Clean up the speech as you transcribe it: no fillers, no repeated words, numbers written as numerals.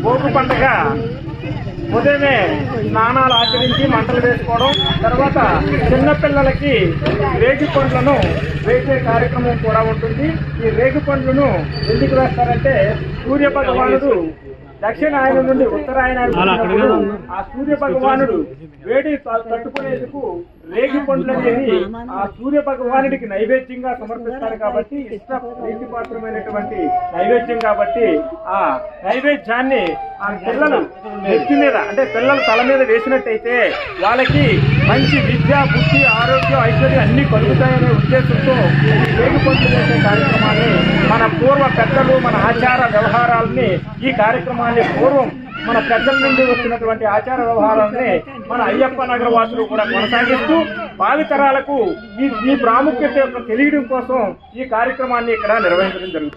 భోగి పండుగ ఉదయమే స్నానాలు ఆచరించి మంటలు వేసుకోవడం, తర్వాత చిన్నపిల్లలకి రేగి పండ్లను వేసే కార్యక్రమం కూడా ఉంటుంది. ఈ రేగి పండ్లను ఎందుకు వేస్తారంటే సూర్య భగవానుడు దక్షిణాయనం నుండి ఉత్తరాయణానికి ఆ సూర్య భగవానుడు వేడి తట్టుకునేందుకు రేగి పండ్లు అనేది ఆ సూర్య భగవానుడికి నైవేద్యంగా సమర్పిస్తారు కాబట్టి ప్రీతిపాత్రమైనటువంటి నైవేద్యం కాబట్టి ఆ నైవేద్యాన్ని ఆ పిల్లలు నెత్తి మీద అంటే పిల్లల తల మీద వేసినట్టయితే వాళ్ళకి మంచి విద్య, బుద్ధి, ఆరోగ్యం, ఐశ్వర్యం అన్ని కలుగుతాయనే ఉద్దేశంతో రేగి పండ్లు వేసే కార్యక్రమాన్ని మన పూర్వ పెద్దలు మన ఆచార వ్యవహారాలని ఈ కార్యక్రమాన్ని పూర్వం మన పెద్దల నుండి వచ్చినటువంటి ఆచార వ్యవహారాన్ని మన అయ్యప్ప నగర వాసులు కూడా కొనసాగిస్తూ భావితరాలకు ఈ ప్రాముఖ్యత యొక్క తెలియడం కోసం ఈ కార్యక్రమాన్ని ఇక్కడ నిర్వహించడం జరుగుతుంది.